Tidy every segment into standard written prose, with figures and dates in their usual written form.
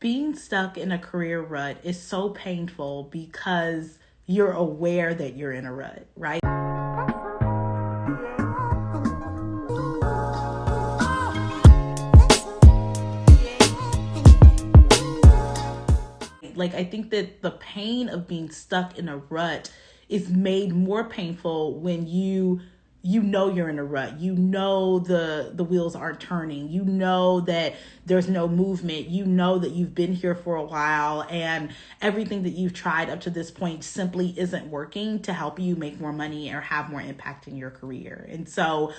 being stuck in a career rut is so painful because you're aware that you're in a rut, right? Like, I think that the pain of being stuck in a rut is made more painful when you know you're in a rut. You know the wheels aren't turning. You know that there's no movement. You know that you've been here for a while and everything that you've tried up to this point simply isn't working to help you make more money or have more impact in your career. And so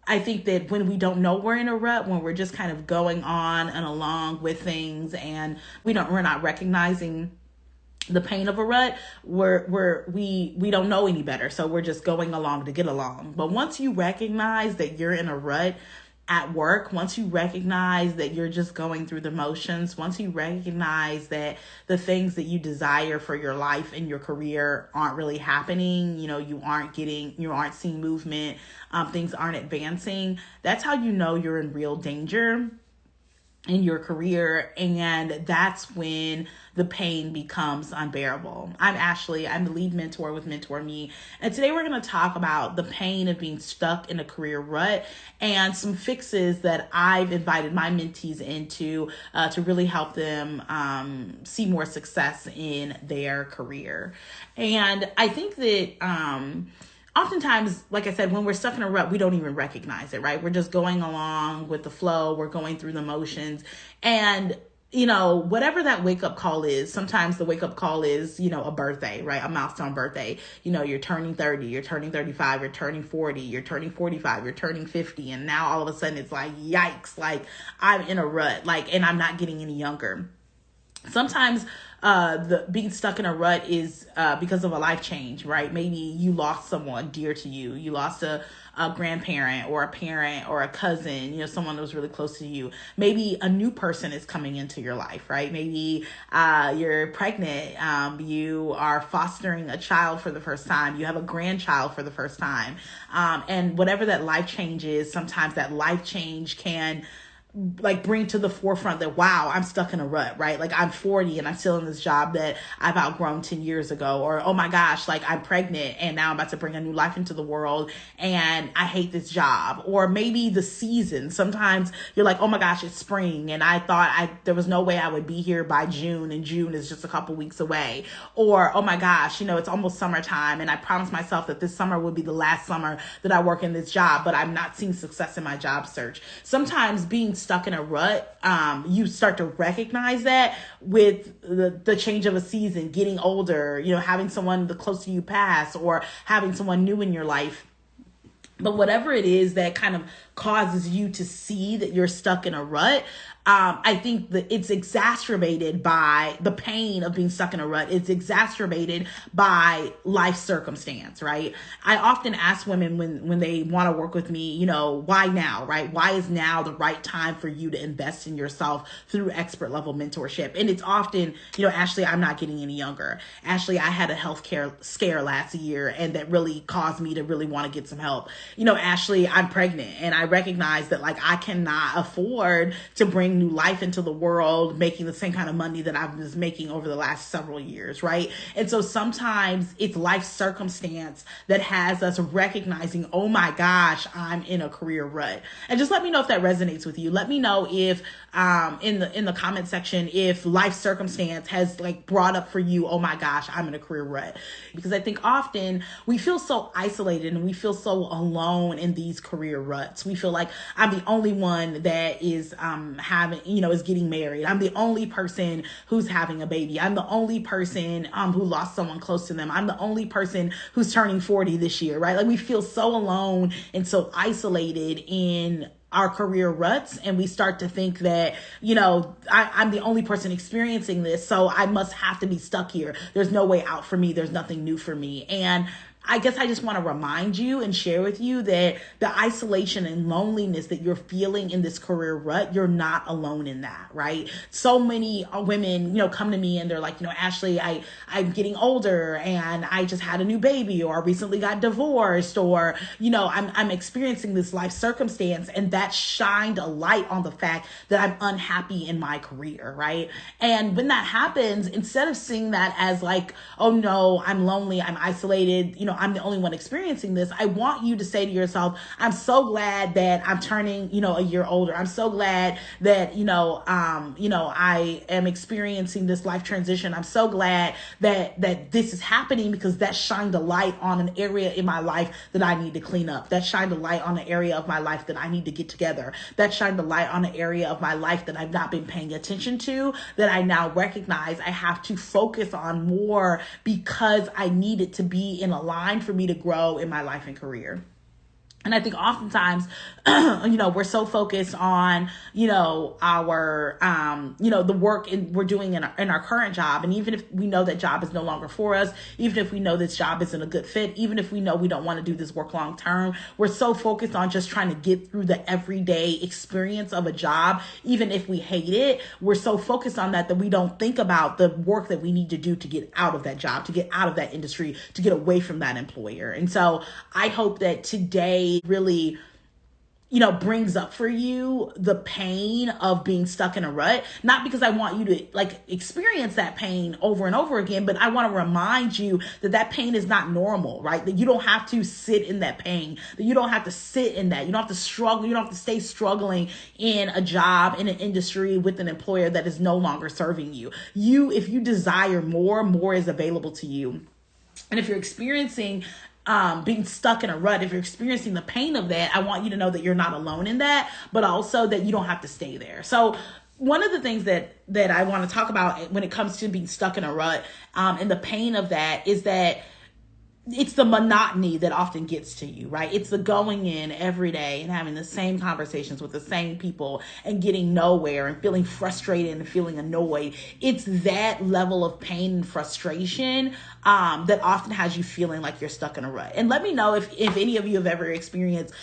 I think that when we don't know we're in a rut, when we're just kind of going on and along with things and we're not recognizing the pain of a rut, we don't know any better. So we're just going along to get along. But once you recognize that you're in a rut at work, once you recognize that you're just going through the motions, once you recognize that the things that you desire for your life and your career aren't really happening, you aren't seeing movement, things aren't advancing, that's how you know you're in real danger in your career, and that's when the pain becomes unbearable. I'm Ashley. I'm the lead mentor with Mentor Me, and today we're going to talk about the pain of being stuck in a career rut and some fixes that I've invited my mentees into to really help them see more success in their career. And I think that oftentimes, like I said, when we're stuck in a rut, we don't even recognize it, right? We're just going along with the flow. We're going through the motions. And, whatever that wake-up call is, sometimes the wake-up call is, a birthday, right? A milestone birthday. You're turning 30, you're turning 35, you're turning 40, you're turning 45, you're turning 50. And now all of a sudden it's like, yikes, like I'm in a rut, and I'm not getting any younger. Sometimes the being stuck in a rut is because of a life change, right? Maybe you lost someone dear to you. You lost a grandparent or a parent or a cousin, someone that was really close to you. Maybe a new person is coming into your life, right? Maybe you're pregnant. You are fostering a child for the first time. You have a grandchild for the first time. And whatever that life change is, sometimes that life change can bring to the forefront that, wow, I'm stuck in a rut, right? Like I'm 40 and I'm still in this job that I've outgrown 10 years ago. Or, oh my gosh, I'm pregnant and now I'm about to bring a new life into the world and I hate this job. Or maybe the season. Sometimes you're like, oh my gosh, it's spring and I thought there was no way I would be here by June, and June is just a couple weeks away. Or, oh my gosh, it's almost summertime and I promised myself that this summer would be the last summer that I work in this job, but I'm not seeing success in my job search. Sometimes being stuck in a rut, you start to recognize that with the change of a season, getting older, having someone close to you pass, or having someone new in your life. But whatever it is that kind of causes you to see that you're stuck in a rut, I think that it's exacerbated by the pain of being stuck in a rut. It's exacerbated by life circumstance, right? I often ask women when they want to work with me, why now, right? Why is now the right time for you to invest in yourself through expert level mentorship? And it's often, Ashley, I'm not getting any younger. Ashley, I had a healthcare scare last year and that really caused me to really want to get some help. Ashley, I'm pregnant and I recognize that I cannot afford to bring new life into the world making the same kind of money that I was making over the last several years, right? And so sometimes it's life circumstance that has us recognizing, oh my gosh, I'm in a career rut. And just let me know if that resonates with you. Let me know if in the comment section if life circumstance has brought up for you, oh my gosh, I'm in a career rut. Because I think often we feel so isolated and we feel so alone in these career ruts. We feel like I'm the only one that is is getting married. I'm the only person who's having a baby. I'm the only person who lost someone close to them. I'm the only person who's turning 40 this year, right? We feel so alone and so isolated in our career ruts, and we start to think that, I'm the only person experiencing this, so I must have to be stuck here. There's no way out for me. There's nothing new for me. And I guess I just want to remind you and share with you that the isolation and loneliness that you're feeling in this career rut, you're not alone in that, right? So many women, come to me and they're like, Ashley, I'm getting older and I just had a new baby, or I recently got divorced, or, I'm experiencing this life circumstance, and that shined a light on the fact that I'm unhappy in my career, right? And when that happens, instead of seeing that as like, oh no, I'm lonely, I'm isolated, I'm the only one experiencing this, I want you to say to yourself, I'm so glad that I'm turning, a year older. I'm so glad that, I am experiencing this life transition. I'm so glad that this is happening, because that shined a light on an area in my life that I need to clean up. That shined a light on an area of my life that I need to get together. That shined a light on an area of my life that I've not been paying attention to, that I now recognize I have to focus on more, because I need it to be in a line for me to grow in my life and career. And I think oftentimes, we're so focused on, our, the work we're doing in our current job. And even if we know that job is no longer for us, even if we know this job isn't a good fit, even if we know we don't want to do this work long term, we're so focused on just trying to get through the everyday experience of a job. Even if we hate it, we're so focused on that we don't think about the work that we need to do to get out of that job, to get out of that industry, to get away from that employer. And so I hope that today really, brings up for you the pain of being stuck in a rut. Not because I want you to experience that pain over and over again, but I want to remind you that pain is not normal, right? That you don't have to sit in that pain, that you don't have to sit in that. You don't have to struggle. You don't have to stay struggling in a job, in an industry with an employer that is no longer serving you. If you desire more is available to you. And if you're experiencing being stuck in a rut, if you're experiencing the pain of that, I want you to know that you're not alone in that, but also that you don't have to stay there. So one of the things that I want to talk about when it comes to being stuck in a rut, and the pain of that, is that it's the monotony that often gets to you, right? It's the going in every day and having the same conversations with the same people and getting nowhere and feeling frustrated and feeling annoyed. It's that level of pain and frustration that often has you feeling like you're stuck in a rut. And let me know if any of you have ever experienced,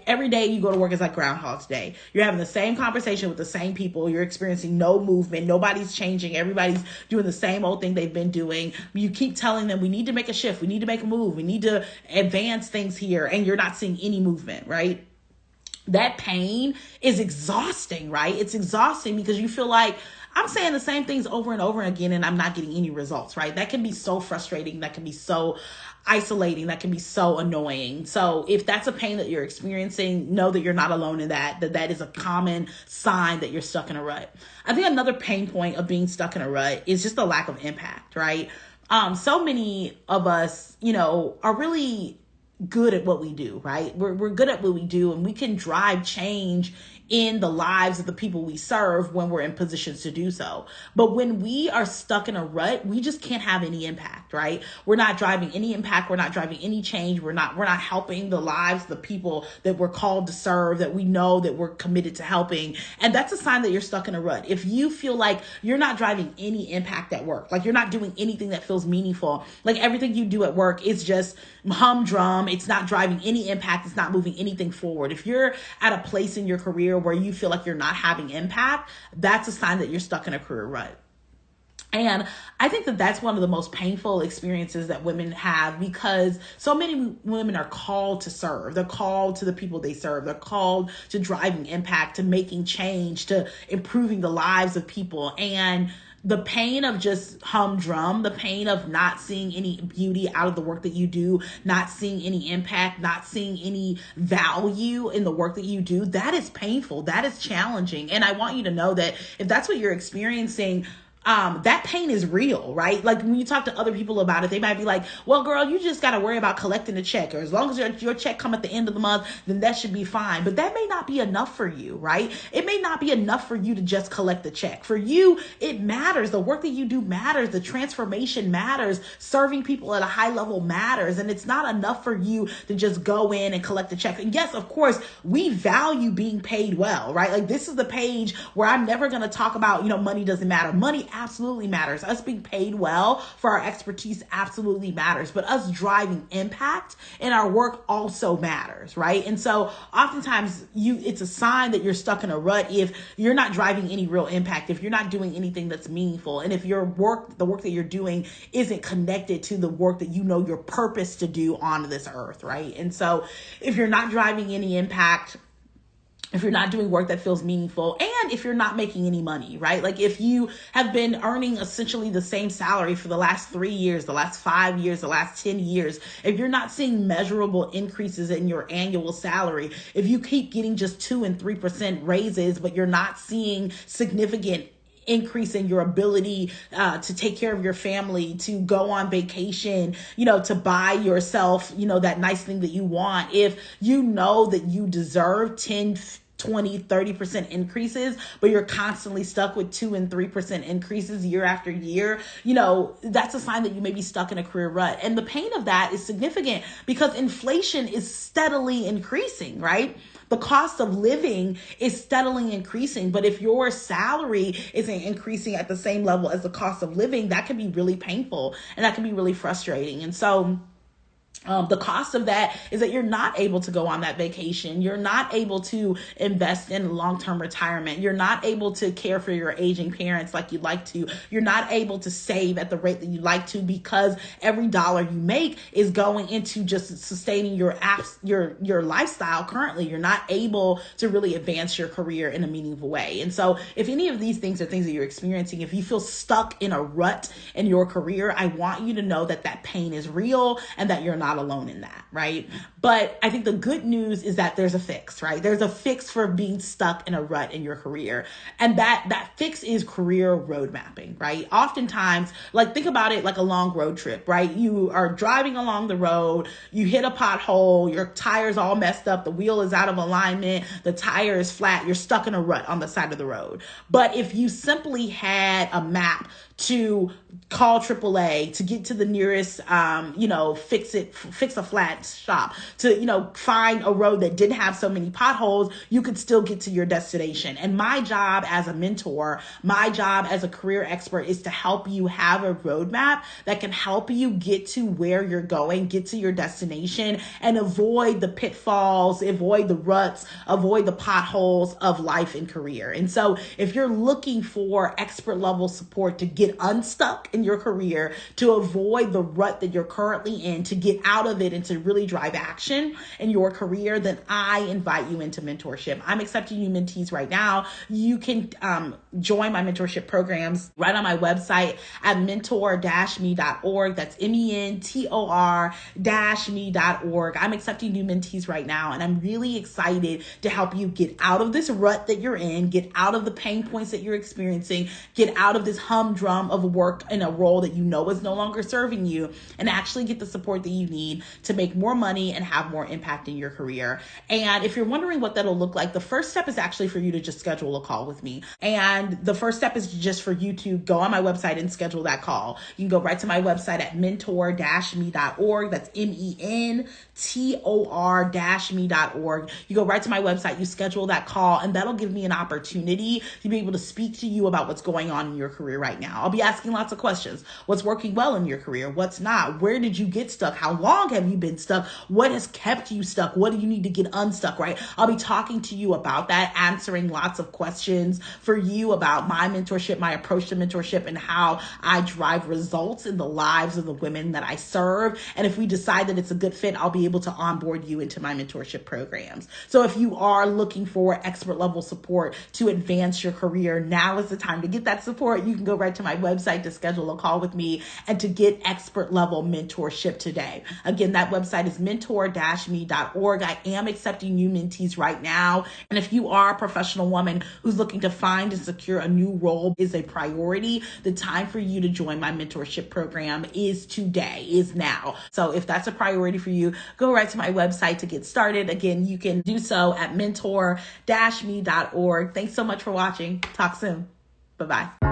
every day you go to work is like Groundhog's Day. You're having the same conversation with the same people. You're experiencing no movement. Nobody's changing. Everybody's doing the same old thing they've been doing. You keep telling them, we need to make a shift. We need to make a move. We need to advance things here. And you're not seeing any movement, right? That pain is exhausting, right? It's exhausting because you feel like I'm saying the same things over and over again and I'm not getting any results, right? That can be so frustrating. That can be so isolating. That can be so annoying. So if that's a pain that you're experiencing, know that you're not alone in that is a common sign that you're stuck in a rut. I think another pain point of being stuck in a rut is just the lack of impact, right? So many of us, are really good at what we do, right? We're good at what we do, and we can drive change in the lives of the people we serve when we're in positions to do so. But when we are stuck in a rut, we just can't have any impact, right? We're not driving any impact. We're not driving any change. We're not helping the lives, the people that we're called to serve, that we know that we're committed to helping. And that's a sign that you're stuck in a rut. If you feel like you're not driving any impact at work, like you're not doing anything that feels meaningful, like everything you do at work is just humdrum, it's not driving any impact, it's not moving anything forward. If you're at a place in your career where you feel like you're not having impact, that's a sign that you're stuck in a career rut. And I think that that's one of the most painful experiences that women have, because so many women are called to serve. They're called to the people they serve. They're called to driving impact, to making change, to improving the lives of people. And the pain of just humdrum, the pain of not seeing any beauty out of the work that you do, not seeing any impact, not seeing any value in the work that you do, that is painful. That is challenging. And I want you to know that if that's what you're experiencing, that pain is real, right? Like when you talk to other people about it, they might be like, well, girl, you just got to worry about collecting a check, or as long as your check come at the end of the month, then that should be fine. But that may not be enough for you, right? It may not be enough for you to just collect the check. For you, it matters. The work that you do matters. The transformation matters. Serving people at a high level matters. And it's not enough for you to just go in and collect the check. And yes, of course, we value being paid well, right? Like this is the page where I'm never going to talk about, money doesn't matter. Money absolutely matters. Us being paid well for our expertise absolutely matters, but us driving impact in our work also matters, right? And so oftentimes it's a sign that you're stuck in a rut if you're not driving any real impact, if you're not doing anything that's meaningful, and if the work that you're doing isn't connected to the work that you know your purpose to do on this earth, right? And so if you're not driving any impact, if you're not doing work that feels meaningful, and if you're not making any money, right? Like if you have been earning essentially the same salary for the last 3 years, the last 5 years, the last 10 years, if you're not seeing measurable increases in your annual salary, if you keep getting just 2 and 3% raises, but you're not seeing significant increase in your ability to take care of your family, to go on vacation, to buy yourself, that nice thing that you want. If you know that you deserve 10, 20, 30% increases, but you're constantly stuck with 2 and 3% increases year after year, that's a sign that you may be stuck in a career rut. And the pain of that is significant because inflation is steadily increasing, right? The cost of living is steadily increasing, but if your salary isn't increasing at the same level as the cost of living, that can be really painful and that can be really frustrating. And so the cost of that is that you're not able to go on that vacation. You're not able to invest in long-term retirement. You're not able to care for your aging parents like you'd like to. You're not able to save at the rate that you'd like to because every dollar you make is going into just sustaining your lifestyle currently. You're not able to really advance your career in a meaningful way. And so if any of these things are things that you're experiencing, if you feel stuck in a rut in your career, I want you to know that pain is real and that you're not alone in that, right? But I think the good news is that there's a fix, right? There's a fix for being stuck in a rut in your career. And that fix is career road mapping, right? Oftentimes, like think about it like a long road trip, right? You are driving along the road, you hit a pothole, your tire's all messed up, the wheel is out of alignment, the tire is flat, you're stuck in a rut on the side of the road. But if you simply had a map to call AAA, to get to the nearest, fix a flat shop, to, find a road that didn't have so many potholes, you could still get to your destination. And my job as a mentor, my job as a career expert is to help you have a roadmap that can help you get to where you're going, get to your destination, and avoid the pitfalls, avoid the ruts, avoid the potholes of life and career. And so if you're looking for expert level support to get unstuck in your career, to avoid the rut that you're currently in, to get out of it and to really drive action in your career, then I invite you into mentorship. I'm accepting new mentees right now. You can join my mentorship programs right on my website at mentor-me.org. That's mentor-me.org. I'm accepting new mentees right now, and I'm really excited to help you get out of this rut that you're in, get out of the pain points that you're experiencing, get out of this humdrum of work in a role that you know is no longer serving you, and actually get the support that you need to make more money and have more impact in your career. And if you're wondering what that'll look like, the first step is actually for you to just schedule a call with me. And the first step is just for you to go on my website and schedule that call. You can go right to my website at mentor-me.org. That's mentor-me.org. You go right to my website, you schedule that call, and that'll give me an opportunity to be able to speak to you about what's going on in your career right now. I'll be asking lots of questions. What's working well in your career? What's not? Where did you get stuck? How long have you been stuck? What has kept you stuck? What do you need to get unstuck, right? I'll be talking to you about that, answering lots of questions for you about my mentorship, my approach to mentorship, and how I drive results in the lives of the women that I serve. And if we decide that it's a good fit, I'll be able to onboard you into my mentorship programs. So if you are looking for expert level support to advance your career, now is the time to get that support. You can go right to my website to schedule a call with me and to get expert level mentorship today. Again, that website is mentor-me.org. I am accepting new mentees right now. And if you are a professional woman who's looking to find and secure a new role is a priority, the time for you to join my mentorship program is today, is now. So if that's a priority for you, go right to my website to get started. Again, you can do so at mentor-me.org. Thanks so much for watching. Talk soon. Bye-bye.